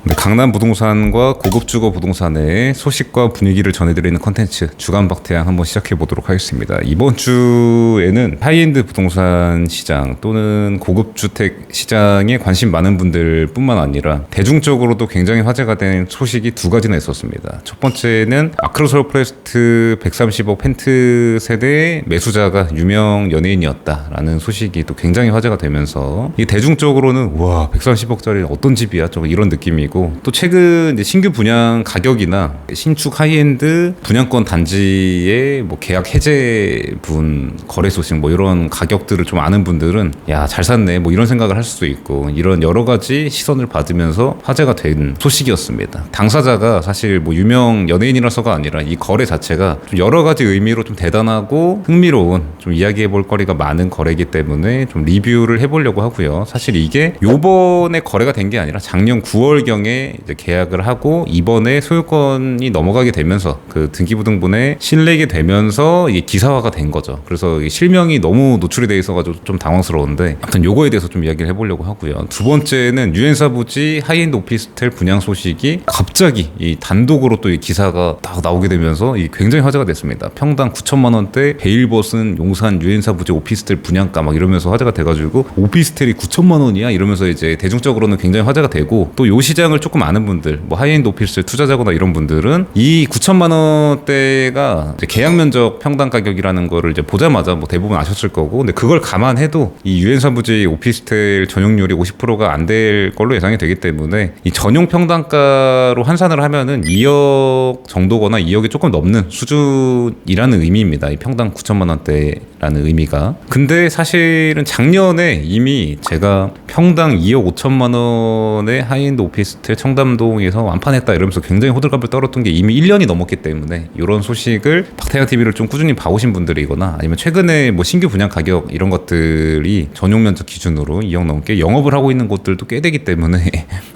네, 강남 부동산과 고급 주거 부동산의 소식과 분위기를 전해드리는 컨텐츠 주간박태양 한번 시작해 보도록 하겠습니다. 이번 주에는 하이엔드 부동산 시장 또는 고급 주택 시장에 관심 많은 분들 뿐만 아니라 대중적으로도 굉장히 화제가 된 소식이 두 가지나 있었습니다. 첫 번째는 아크로솔 프레스트 130억 펜트 세대 매수자가 유명 연예인이었다라는 소식이 또 굉장히 화제가 되면서 이 대중적으로는 와 130억짜리 어떤 집이야 좀 이런 느낌이고, 또 최근 이제 신규 분양 가격이나 신축 하이엔드 분양권 단지의 뭐 계약 해제분 거래 소식 뭐 이런 가격들을 좀 아는 분들은 야 잘 샀네 뭐 이런 생각을 할 수도 있고, 이런 여러 가지 시선을 받으면서 화제가 된 소식이었습니다. 당사자가 사실 뭐 유명 연예인이라서가 아니라 이 거래 자체가 좀 여러 가지 의미로 좀 대단하고 흥미로운 좀 이야기해 볼 거리가 많은 거래이기 때문에 좀 리뷰를 해보려고 하고요. 사실 이게 요번에 거래가 된 게 아니라 작년 9월경에 이제 계약을 하고 이번에 소유권이 넘어가게 되면서 그 등기부등본에 실리게 되면서 이게 기사화가 된 거죠. 그래서 실명이 너무 노출이 돼 있어가지고 좀 당황스러운데, 아무튼 요거에 대해서 좀 이야기를 해보려고 하고요. 두 번째는 유엔사 부지 하이엔드 오피스텔 분양 소식이 갑자기 이 단독으로 또 이 기사가 딱 나오게 되면서 이 굉장히 화제가 됐습니다. 평당 9천만 원대 베일벗은 용산 유엔사 부지 오피스텔 분양가 막 이러면서 화제가 돼가지고 오피스텔이 9천만 원이야 이러면서 이제 대중적으로는 굉장히 화제가 되고, 또 요 시장을 조금 아는 분들, 뭐 하이엔드 오피스텔 투자자거나 이런 분들은 이 9천만 원대가 이제 계약 면적 평당 가격이라는 거를 이제 보자마자 뭐 대부분 아셨을 거고, 근데 그걸 감안해도 이 유엔사 부지 오피스텔 전용률이 50%가 안 될 걸로 예상이 되기 때문에 이 전용 평당가로 환산을 하면은 2억 정도거나 2억이 조금 넘는 수준이라는 의미입니다. 이 평당 9천만 원대라는 의미가. 근데 사실은 작년에 이미 제가 평당 2억 5천만 원의 하이엔드 오피스텔 청담동에서 완판했다 이러면서 굉장히 호들갑을 떨었던 게 이미 1년이 넘었기 때문에, 이런 소식을 박태양 TV를 좀 꾸준히 봐오신 분들이거나 아니면 최근에 뭐 신규 분양 가격 이런 것들이 전용 면적 기준으로 2억 넘게 영업을 하고 있는 곳들도 꽤 되기 때문에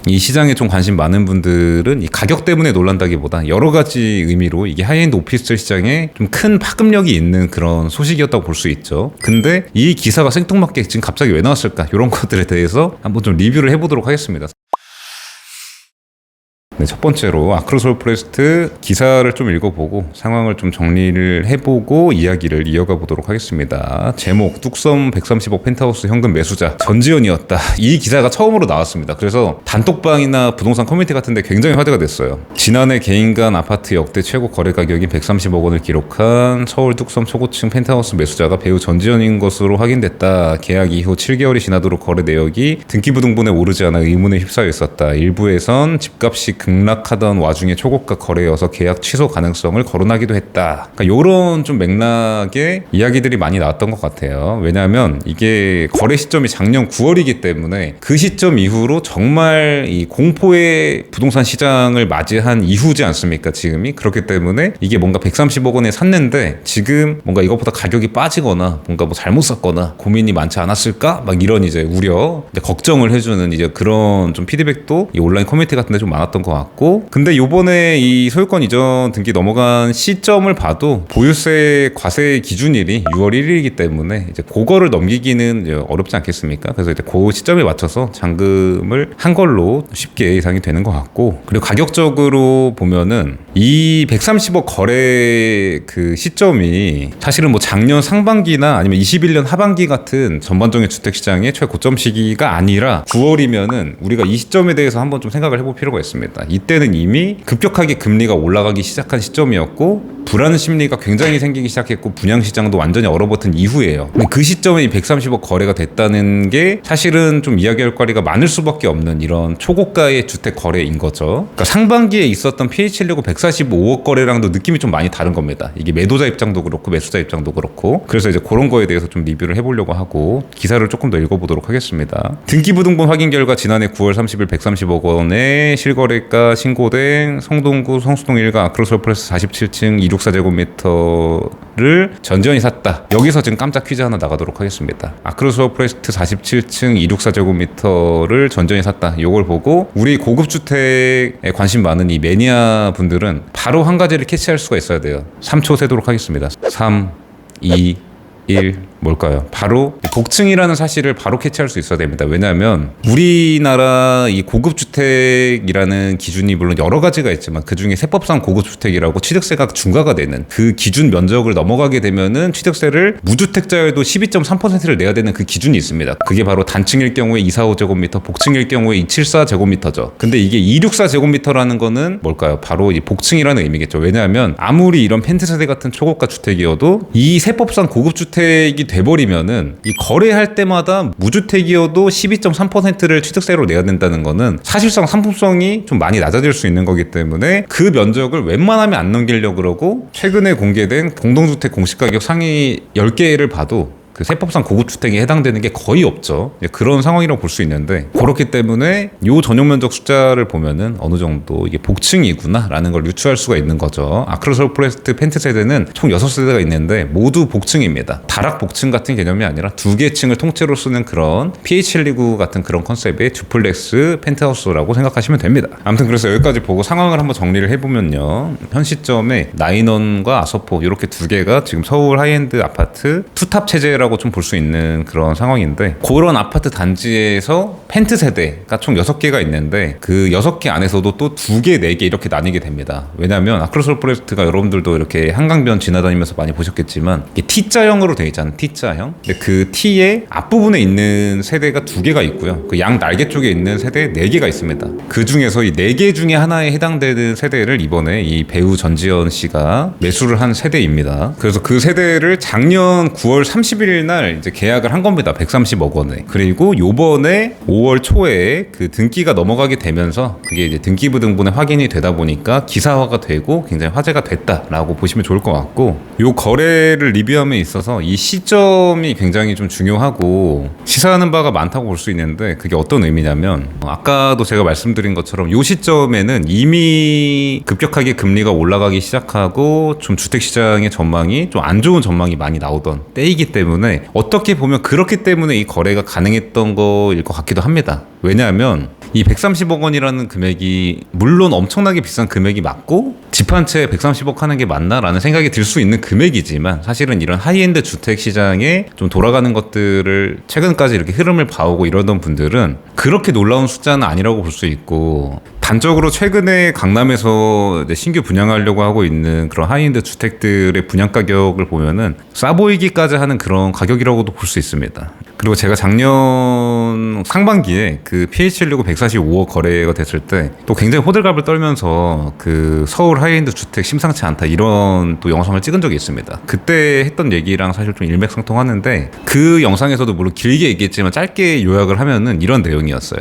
이 시장에 좀 관심 많은 분들은 이 가격 때문에 놀란다기보다 여러 가지 의미로 이게 하이엔드 오피스텔 시장에 좀 큰 파급력이 있는 그런 소식이었다고 볼 수 있죠. 근데 이 기사가 생뚱맞게 지금 갑자기 왜 나왔을까, 이런 것들에 대해서 한번 좀 리뷰를 해보도록 하겠습니다. 네, 첫 번째로 아크로솔 프레스트 기사를 좀 읽어보고 상황을 좀 정리를 해보고 이야기를 이어가 보도록 하겠습니다. 제목: 뚝섬 130억 펜트하우스 현금 매수자 전지현이었다. 이 기사가 처음으로 나왔습니다. 그래서 단톡방이나 부동산 커뮤니티 같은 데 굉장히 화제가 됐어요. 지난해 개인 간 아파트 역대 최고 거래 가격인 130억 원을 기록한 서울 뚝섬 초고층 펜트하우스 매수자가 배우 전지현인 것으로 확인됐다. 계약 이후 7개월이 지나도록 거래 내역이 등기부등본에 오르지 않아 의문에 휩싸여 있었다. 일부에선 집값이 급락하던 와중에 초고가 거래여서 계약 취소 가능성을 거론하기도 했다. 그러니까 이런 좀 맥락의 이야기들이 많이 나왔던 것 같아요. 왜냐하면 이게 거래 시점이 작년 9월이기 때문에 그 시점 이후로 정말 이 공포의 부동산 시장을 맞이한 이후지 않습니까, 지금이? 그렇기 때문에 이게 뭔가 130억 원에 샀는데 지금 뭔가 이것보다 가격이 빠지거나 뭔가 뭐 잘못 샀거나 고민이 많지 않았을까? 막 이런 이제 우려, 이제 걱정을 해주는 이제 그런 좀 피드백도 이 온라인 커뮤니티 같은 데 좀 많았던 것 같고, 근데 요번에 이 소유권 이전 등기 넘어간 시점을 봐도 보유세 과세 기준일이 6월 1일이기 때문에 이제 그거를 넘기기는 이제 어렵지 않겠습니까? 그래서 이제 그 시점에 맞춰서 잔금을 한 걸로 쉽게 예상이 되는 것 같고, 그리고 가격적으로 보면은 이 130억 거래 그 시점이 사실은 뭐 작년 상반기나 아니면 21년 하반기 같은 전반적인 주택시장의 최고점 시기가 아니라 9월이면은 우리가 이 시점에 대해서 한번 좀 생각을 해볼 필요가 있습니다. 이때는 이미 급격하게 금리가 올라가기 시작한 시점이었고 불안 심리가 굉장히 생기기 시작했고 분양시장도 완전히 얼어붙은 이후예요. 근데 그 시점에 이 130억 거래가 됐다는 게 사실은 좀 이야기할 거리가 많을 수밖에 없는 이런 초고가의 주택 거래인 거죠. 그러니까 상반기에 있었던 PH19 145억 거래랑도 느낌이 좀 많이 다른 겁니다. 이게 매도자 입장도 그렇고 매수자 입장도 그렇고. 그래서 이제 그런 거에 대해서 좀 리뷰를 해보려고 하고 기사를 조금 더 읽어보도록 하겠습니다. 등기부등본 확인 결과 지난해 9월 30일 130억 원의 실거래가 신고된 성동구 성수동 1가 아크로솔 플러스 47층 264제곱미터를 전지현이 샀다. 여기서 지금 깜짝 퀴즈 하나 나가도록 하겠습니다. 아크로솔 프레스트 47층 264제곱미터를 전지현이 샀다. 이걸 보고 우리 고급주택에 관심 많은 이 매니아 분들은 바로 한 가지를 캐치할 수가 있어야 돼요. 3초 세도록 하겠습니다. 3, 2, 1 뭘까요? 바로 복층이라는 사실을 바로 캐치할 수 있어야 됩니다. 왜냐하면 우리나라 이 고급주택이라는 기준이 물론 여러 가지가 있지만 그중에 세법상 고급주택이라고 취득세가 중과가 되는 그 기준 면적을 넘어가게 되면은 취득세를 무주택자여도 12.3%를 내야 되는 그 기준이 있습니다. 그게 바로 단층일 경우에 245제곱미터, 복층일 경우에 274제곱미터죠. 근데 이게 264제곱미터라는 거는 뭘까요? 바로 이 복층이라는 의미겠죠. 왜냐하면 아무리 이런 펜트세대 같은 초고가 주택이어도 이 세법상 고급주택이 돼버리면은 이 거래할 때마다 무주택이어도 12.3%를 취득세로 내야 된다는 거는 사실상 상품성이 좀 많이 낮아질 수 있는 거기 때문에 그 면적을 웬만하면 안 넘기려고 그러고 최근에 공개된 공동주택 공시가격 상위 10개를 봐도 그 세법상 고급주택에 해당되는 게 거의 없죠. 그런 상황이라고 볼 수 있는데 그렇기 때문에 요 전용 면적 숫자를 보면은 어느 정도 이게 복층이구나 라는 걸 유추할 수가 있는 거죠. 아크로솔 포레스트 펜트 세대는 총 6세대가 있는데 모두 복층입니다. 다락 복층 같은 개념이 아니라 두 개 층을 통째로 쓰는 그런 PH129 같은 그런 컨셉의 듀플렉스 펜트하우스라고 생각하시면 됩니다. 아무튼 그래서 여기까지 보고 상황을 한번 정리를 해보면요. 현 시점에 나인원과 아서포 이렇게 두 개가 지금 서울 하이엔드 아파트 투탑 체제라고 좀 볼 수 있는 그런 상황인데 그런 아파트 단지에서 펜트 세대가 총 6개가 있는데 그 6개 안에서도 또 2개, 4개 이렇게 나뉘게 됩니다. 왜냐하면 아크로솔 포레스트가 여러분들도 이렇게 한강변 지나다니면서 많이 보셨겠지만 이게 T자형으로 되어 있잖아요. T자형. 근데 그 T의 앞부분에 있는 세대가 2개가 있고요. 그 양 날개 쪽에 있는 세대 4개가 있습니다. 그 중에서 이 4개 중에 하나에 해당되는 세대를 이번에 이 배우 전지현 씨가 매수를 한 세대입니다. 그래서 그 세대를 작년 9월 30일 날 이제 계약을 한 겁니다. 130억 원에. 그리고 요번에 5월 초에 그 등기가 넘어가게 되면서 그게 이제 등기부등본에 확인이 되다 보니까 기사화가 되고 굉장히 화제가 됐다라고 보시면 좋을 것 같고 요 거래를 리뷰함에 있어서 이 시점이 굉장히 좀 중요하고 시사하는 바가 많다고 볼 수 있는데 그게 어떤 의미냐면 아까도 제가 말씀드린 것처럼 요 시점에는 이미 급격하게 금리가 올라가기 시작하고 좀 주택시장의 전망이 좀 안 좋은 전망이 많이 나오던 때이기 때문에 어떻게 보면 그렇기 때문에 이 거래가 가능했던 거일 것 같기도 합니다. 왜냐하면 이 130억 원이라는 금액이 물론 엄청나게 비싼 금액이 맞고 집 한 채 130억 하는 게 맞나라는 생각이 들 수 있는 금액이지만 사실은 이런 하이엔드 주택 시장에 좀 돌아가는 것들을 최근까지 이렇게 흐름을 봐오고 이러던 분들은 그렇게 놀라운 숫자는 아니라고 볼 수 있고 단적으로 최근에 강남에서 이제 신규 분양하려고 하고 있는 그런 하이엔드 주택들의 분양 가격을 보면은 싸 보이기까지 하는 그런 가격이라고도 볼 수 있습니다. 그리고 제가 작년 상반기에 그 PH129 145억 거래가 됐을 때 또 굉장히 호들갑을 떨면서 그 서울 하이엔드 주택 심상치 않다 이런 또 영상을 찍은 적이 있습니다. 그때 했던 얘기랑 사실 좀 일맥상통하는데 그 영상에서도 물론 길게 얘기했지만 짧게 요약을 하면은 이런 내용이었어요.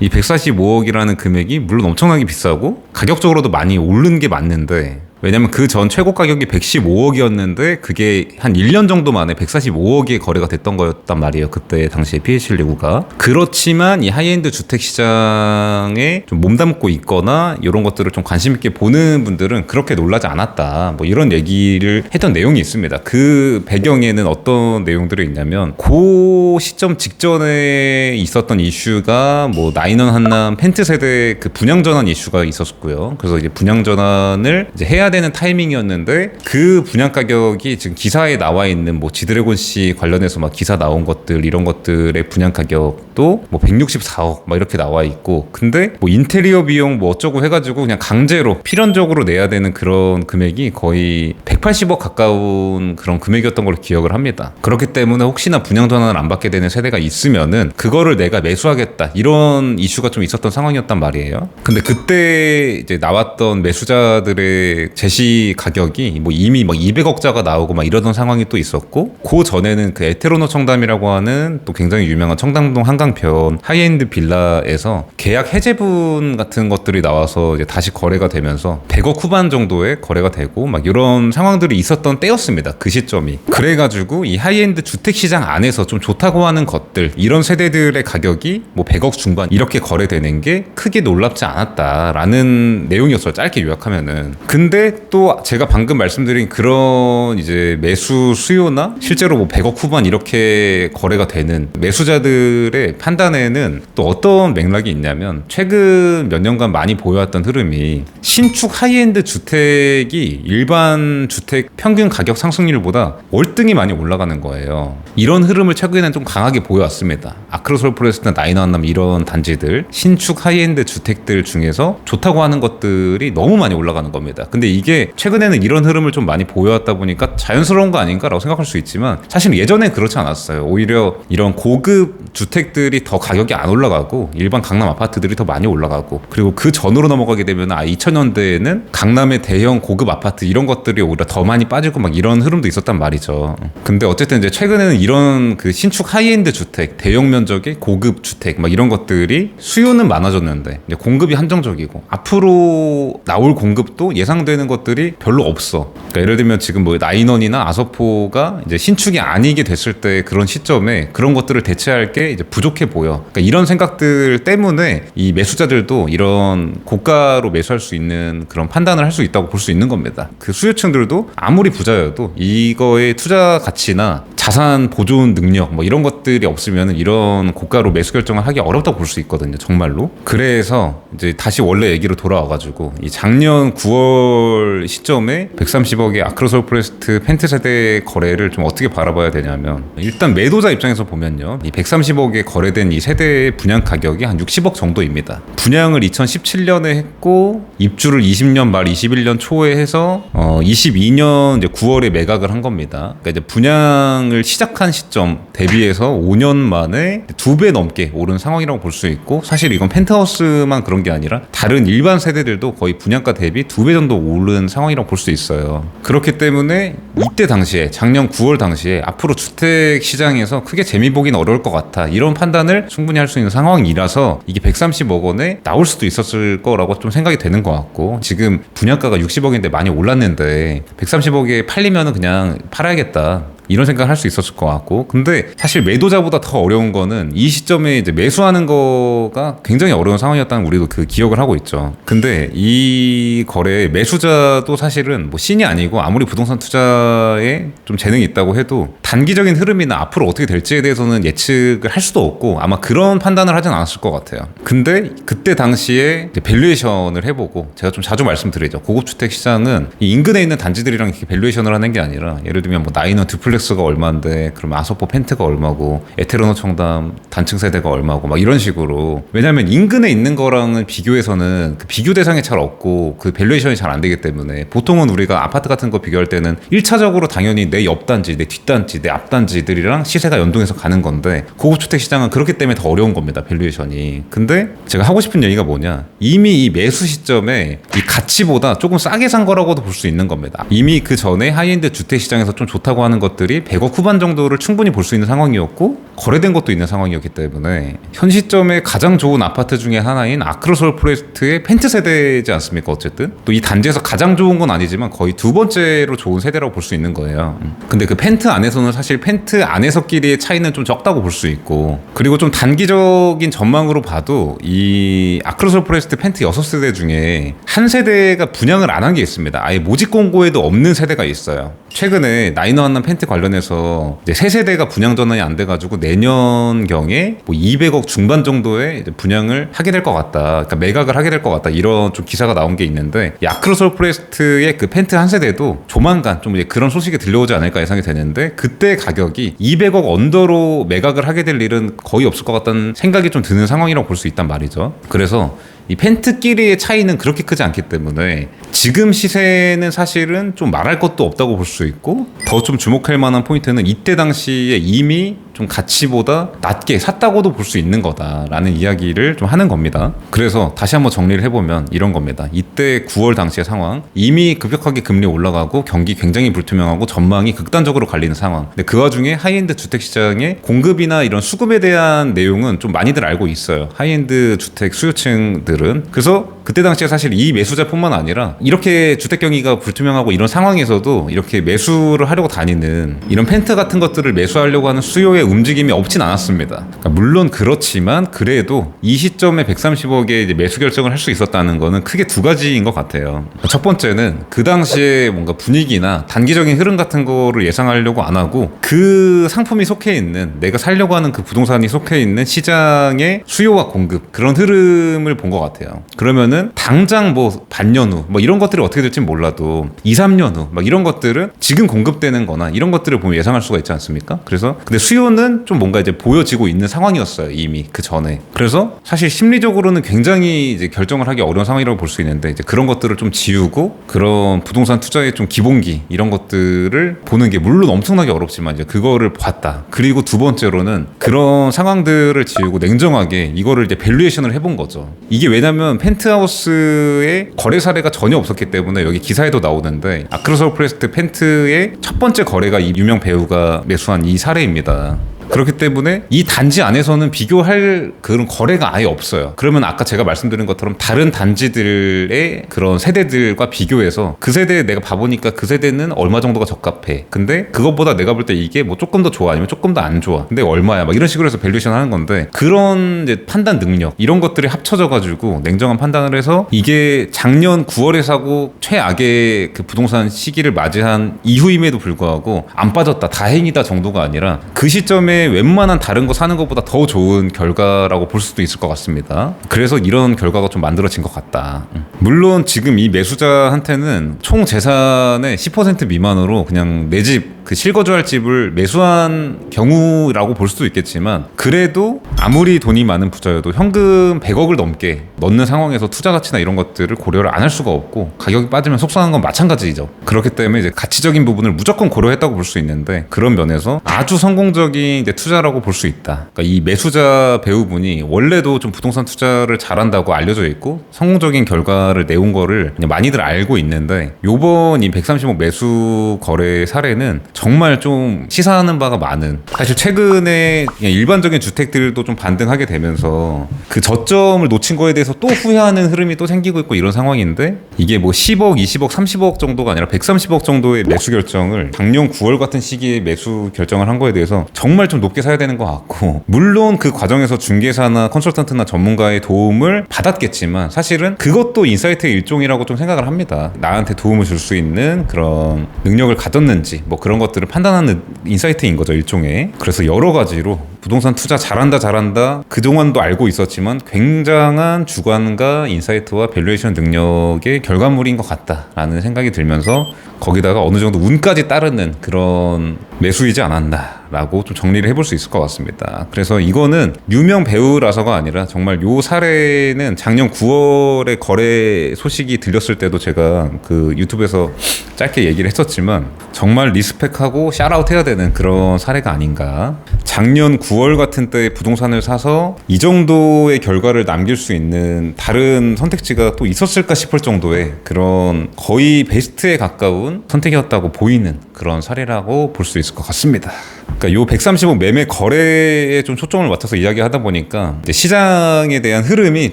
이 145억이라는 금액이 물론 엄청나게 비싸고 가격적으로도 많이 오른 게 맞는데 왜냐면 그 전 최고 가격이 115억이었는데 그게 한 1년 정도 만에 145억에 거래가 됐던 거였단 말이에요. 그때 당시에 PH129가. 그렇지만 이 하이엔드 주택 시장에 좀 몸담고 있거나 이런 것들을 좀 관심 있게 보는 분들은 그렇게 놀라지 않았다. 뭐 이런 얘기를 했던 내용이 있습니다. 그 배경에는 어떤 내용들이 있냐면 그 시점 직전에 있었던 이슈가 뭐 나인원 한남 펜트 세대 그 분양 전환 이슈가 있었고요. 그래서 이제 분양 전환을 이제 해야 되는 타이밍이었는데 그 분양 가격이 지금 기사에 나와 있는 뭐 지드래곤 씨 관련해서 막 기사 나온 것들 이런 것들의 분양 가격도 뭐 164억 막 이렇게 나와 있고 근데 뭐 인테리어 비용 뭐 어쩌고 해가지고 그냥 강제로 필연적으로 내야 되는 그런 금액이 거의 180억 가까운 그런 금액이었던 걸로 기억을 합니다. 그렇기 때문에 혹시나 분양 전환을 안 받게 되는 세대가 있으면은 그거를 내가 매수하겠다 이런 이슈가 좀 있었던 상황이었단 말이에요. 근데 그때 이제 나왔던 매수자들의 제시 가격이 뭐 이미 막 200억자가 나오고 막 이러던 상황이 또 있었고 그 전에는 그 에테로노 청담이라고 하는 또 굉장히 유명한 청담동 한강변 하이엔드 빌라에서 계약 해제분 같은 것들이 나와서 이제 다시 거래가 되면서 100억 후반 정도의 거래가 되고 막 이런 상황들이 있었던 때였습니다. 그 시점이. 그래가지고 이 하이엔드 주택시장 안에서 좀 좋다고 하는 것들 이런 세대들의 가격이 뭐 100억 중반 이렇게 거래되는 게 크게 놀랍지 않았다라는 내용이었어요. 짧게 요약하면은. 근데 근데 또 제가 방금 말씀드린 그런 이제 매수 수요나 실제로 뭐 100억 후반 이렇게 거래가 되는 매수자들의 판단에는 또 어떤 맥락이 있냐면 최근 몇 년간 많이 보여왔던 흐름이 신축 하이엔드 주택이 일반 주택 평균 가격 상승률보다 월등히 많이 올라가는 거예요. 이런 흐름을 최근에는 좀 강하게 보여왔습니다. 아크로솔 포레스트나 나인원남 이런 단지들 신축 하이엔드 주택들 중에서 좋다고 하는 것들이 너무 많이 올라가는 겁니다. 근데 이게 최근에는 이런 흐름을 좀 많이 보여왔다 보니까 자연스러운 거 아닌가라고 생각할 수 있지만 사실 예전엔 그렇지 않았어요. 오히려 이런 고급 주택들이 더 가격이 안 올라가고 일반 강남 아파트들이 더 많이 올라가고 그리고 그 전으로 넘어가게 되면 2000년대에는 강남의 대형 고급 아파트 이런 것들이 오히려 더 많이 빠지고 막 이런 흐름도 있었단 말이죠. 근데 어쨌든 이제 최근에는 이런 그 신축 하이엔드 주택, 대형 면적의 고급 주택 막 이런 것들이 수요는 많아졌는데 이제 공급이 한정적이고 앞으로 나올 공급도 예상되는 것들이 별로 없어. 그러니까 예를 들면 지금 뭐 나인원이나 아서포가 이제 신축이 아니게 됐을 때 그런 시점에 그런 것들을 대체할 게 이제 부족해 보여. 그러니까 이런 생각들 때문에 이 매수자들도 이런 고가로 매수할 수 있는 그런 판단을 할 수 있다고 볼 수 있는 겁니다. 그 수요층들도 아무리 부자여도 이거의 투자 가치나 자산 보존 능력 뭐 이런 것들이 없으면 이런 고가로 매수 결정을 하기 어렵다고 볼 수 있거든요. 정말로. 그래서 이제 다시 원래 얘기로 돌아와가지고 이 작년 9월 시점에 130억의 아크로솔 포레스트 펜트 세대 거래를 좀 어떻게 바라봐야 되냐면 일단 매도자 입장에서 보면요. 이 130억에 거래된 이 세대의 분양 가격이 한 60억 정도입니다. 분양을 2017년에 했고 입주를 20년 말 21년 초에 해서 22년 이제 9월에 매각을 한 겁니다. 그러니까 이제 분양을 시작한 시점 대비해서 5년 만에 2배 넘게 오른 상황이라고 볼 수 있고 사실 이건 펜트하우스만 그런 게 아니라 다른 일반 세대들도 거의 분양가 대비 2배 정도 오른 상황이라고 볼 수 있어요. 그렇기 때문에 이때 당시에 작년 9월 당시에 앞으로 주택 시장에서 크게 재미 보긴 어려울 것 같아 이런 판단을 충분히 할 수 있는 상황이라서 이게 130억 원에 나올 수도 있었을 거라고 좀 생각이 되는 것 같고 지금 분양가가 60억인데 많이 올랐는데 130억에 팔리면은 그냥 팔아야겠다 이런 생각을 할 수 있었을 것 같고 근데 사실 매도자보다 더 어려운 거는 이 시점에 이제 매수하는 거가 굉장히 어려운 상황이었다는 우리도 그 기억을 하고 있죠. 근데 이 거래 매수자도 사실은 뭐 신이 아니고 아무리 부동산 투자에 좀 재능이 있다고 해도 단기적인 흐름이나 앞으로 어떻게 될지에 대해서는 예측을 할 수도 없고 아마 그런 판단을 하진 않았을 것 같아요. 근데 그때 당시에 이제 밸류에이션을 해보고 제가 좀 자주 말씀드리죠. 고급 주택 시장은 이 인근에 있는 단지들이랑 이렇게 밸류에이션을 하는 게 아니라 예를 들면 뭐 나인원 듀플렉스가 얼마인데 그러면 아서포 펜트가 얼마고 에테르노 청담 단층 세대가 얼마고 막 이런 식으로 왜냐하면 인근에 있는 거랑은 비교해서는 그 비교 대상이 잘 없고 그 밸류에이션이 잘 안 되기 때문에 보통은 우리가 아파트 같은 거 비교할 때는 1차적으로 당연히 내 옆단지, 내 뒷단지, 내 앞단지들이랑 시세가 연동해서 가는 건데 고급 주택 시장은 그렇기 때문에 더 어려운 겁니다. 밸류에이션이. 근데 제가 하고 싶은 얘기가 뭐냐 이미 이 매수 시점에 이 가치보다 조금 싸게 산 거라고도 볼 수 있는 겁니다. 이미 그 전에 하이엔드 주택 시장에서 좀 좋다고 하는 것들이 100억 후반 정도를 충분히 볼 수 있는 상황이었고 거래된 것도 있는 상황이었기 때문에 현 시점에 가장 좋은 아파트 중에 하나인 아크로솔 포레스트의 펜트 세대지 않습니까? 어쨌든 또 이 단지에서 가장 좋은 건 아니지만 거의 두 번째로 좋은 세대라고 볼 수 있는 거예요. 근데 그 펜트 안에서는 사실 펜트 안에서끼리의 차이는 좀 적다고 볼 수 있고 그리고 좀 단기적인 전망으로 봐도 이 아크로솔 포레스트 펜트 6세대 중에 한 세대가 분양을 안 한 게 있습니다. 아예 모집 공고에도 없는 세대가 있어요. 최근에 나인원남 펜트 관련해서 이제 새 세대가 분양 전환이 안 돼가지고 내년경에 뭐 200억 중반 정도의 이제 분양을 하게 될 것 같다. 그러니까 매각을 하게 될 것 같다. 이런 좀 기사가 나온 게 있는데 이 아크로솔 포레스트의 그 펜트 한 세대도 조만간 좀 이제 그런 소식이 들려오지 않을까 예상이 되는데 그때 가격이 200억 언더로 매각을 하게 될 일은 거의 없을 것 같다는 생각이 좀 드는 상황이라고 볼 수 있단 말이죠. 그래서 이 펜트끼리의 차이는 그렇게 크지 않기 때문에 지금 시세는 사실은 좀 말할 것도 없다고 볼 수 있고 더 좀 주목할 만한 포인트는 이때 당시에 이미 좀 가치보다 낮게 샀다고도 볼 수 있는 거다라는 이야기를 좀 하는 겁니다. 그래서 다시 한번 정리를 해보면 이런 겁니다. 이때 9월 당시의 상황 이미 급격하게 금리 올라가고 경기 굉장히 불투명하고 전망이 극단적으로 갈리는 상황. 근데 그 와중에 하이엔드 주택시장의 공급이나 이런 수급에 대한 내용은 좀 많이들 알고 있어요. 하이엔드 주택 수요층들은. 그래서 그때 당시에 사실 이 매수자뿐만 아니라 이렇게 주택 경기가 불투명하고 이런 상황에서도 이렇게 매수를 하려고 다니는 이런 펜트 같은 것들을 매수하려고 하는 수요에 이후에 움직임이 없진 않았습니다. 그러니까 물론 그렇지만 그래도 이 시점에 130억의 이제 매수 결정을 할 수 있었다는 거는 크게 두 가지인 것 같아요. 첫 번째는 그 당시에 뭔가 분위기나 단기적인 흐름 같은 거를 예상하려고 안 하고 그 상품이 속해 있는, 내가 살려고 하는 그 부동산이 속해 있는 시장의 수요와 공급, 그런 흐름을 본 것 같아요. 그러면은 당장 뭐 반년 후 뭐 이런 것들이 어떻게 될지 몰라도 2, 3년 후 막 이런 것들은 지금 공급되는 거나 이런 것들을 보면 예상할 수가 있지 않습니까? 그래서 근데 수요는 좀 뭔가 이제 보여지고 있는 상황이었어요, 이미 그 전에. 그래서 사실 심리적으로는 굉장히 이제 결정을 하기 어려운 상황이라고 볼 수 있는데, 이제 그런 것들을 좀 지우고 그런 부동산 투자의 좀 기본기 이런 것들을 보는 게 물론 엄청나게 어렵지만 이제 그거를 봤다. 그리고 두 번째로는 그런 상황들을 지우고 냉정하게 이거를 이제 밸류에이션을 해본 거죠. 이게 왜냐면 펜트하우스의 거래 사례가 전혀 없었기 때문에, 여기 기사에도 나오는데 아크로솔 프레스트 펜트의 첫 번째 거래가 이 유명 배우가 매수한 이 사례입니다. 그렇기 때문에 이 단지 안에서는 비교할 그런 거래가 아예 없어요. 그러면 아까 제가 말씀드린 것처럼 다른 단지들의 그런 세대들과 비교해서 그 세대에 내가 봐보니까 그 세대는 얼마 정도가 적합해. 근데 그것보다 내가 볼 때 이게 뭐 조금 더 좋아, 아니면 조금 더 안 좋아. 근데 얼마야? 막 이런 식으로 해서 밸류에이션 하는 건데, 그런 이제 판단 능력 이런 것들이 합쳐져가지고 냉정한 판단을 해서 이게 작년 9월에 사고 최악의 그 부동산 시기를 맞이한 이후임에도 불구하고 안 빠졌다, 다행이다 정도가 아니라 그 시점에 웬만한 다른 거 사는 것보다 더 좋은 결과라고 볼 수도 있을 것 같습니다. 그래서 이런 결과가 좀 만들어진 것 같다. 물론 지금 이 매수자한테는 총 재산의 10% 미만으로 그냥 내 집, 그 실거주할 집을 매수한 경우라고 볼 수도 있겠지만, 그래도 아무리 돈이 많은 부자여도 현금 100억을 넘게 넣는 상황에서 투자 가치나 이런 것들을 고려를 안 할 수가 없고, 가격이 빠지면 속상한 건 마찬가지죠. 그렇기 때문에 이제 가치적인 부분을 무조건 고려했다고 볼 수 있는데, 그런 면에서 아주 성공적인 이제 투자라고 볼 수 있다. 그러니까 이 매수자 배우분이 원래도 좀 부동산 투자를 잘한다고 알려져 있고 성공적인 결과를 내온 거를 많이들 알고 있는데, 요번 이 130억 매수 거래 사례는 정말 좀 시사하는 바가 많은, 사실 최근에 일반적인 주택들도 좀 반등하게 되면서 그 저점을 놓친 거에 대해서 또 후회하는 흐름이 또 생기고 있고 이런 상황인데, 이게 뭐 10억, 20억, 30억 정도가 아니라 130억 정도의 매수 결정을 작년 9월 같은 시기에 매수 결정을 한 거에 대해서 정말 좀 높게 사야 되는 것 같고, 물론 그 과정에서 중개사나 컨설턴트나 전문가의 도움을 받았겠지만 사실은 그것도 인사이트의 일종이라고 좀 생각을 합니다. 나한테 도움을 줄 수 있는 그런 능력을 가졌는지 뭐 그런 것들을 판단하는 인사이트인 거죠, 일종의. 그래서 여러 가지로 부동산 투자 잘한다 그동안도 알고 있었지만 굉장한 주관과 인사이트와 밸류에이션 능력의 결과물인 것 같다라는 생각이 들면서, 거기다가 어느 정도 운까지 따르는 그런 매수이지 않았나라고 좀 정리를 해볼 수 있을 것 같습니다. 그래서 이거는 유명 배우라서가 아니라 정말 요 사례는 작년 9월에 거래 소식이 들렸을 때도 제가 그 유튜브에서 짧게 얘기를 했었지만 정말 리스펙하고 샤라웃 해야 되는 그런 사례가 아닌가. 작년 9월 같은 때 부동산을 사서 이 정도의 결과를 남길 수 있는 다른 선택지가 또 있었을까 싶을 정도의 그런 거의 베스트에 가까운 선택이었다고 보이는 그런 사례라고 볼 수 있을 것 같습니다. 그러니까 요 130억 매매 거래에 좀 초점을 맞춰서 이야기하다 보니까 이제 시장에 대한 흐름이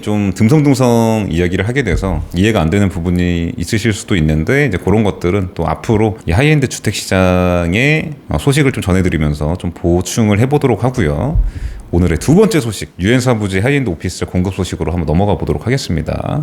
좀 듬성듬성 이야기를 하게 돼서 이해가 안 되는 부분이 있으실 수도 있는데, 이제 그런 것들은 또 앞으로 이 하이엔드 주택 시장의 소식을 좀 전해드리면서 좀 보충을 해보도록 하고요. 오늘의 두 번째 소식, 유엔사부지 하이엔드 오피스텔 공급 소식으로 한번 넘어가 보도록 하겠습니다.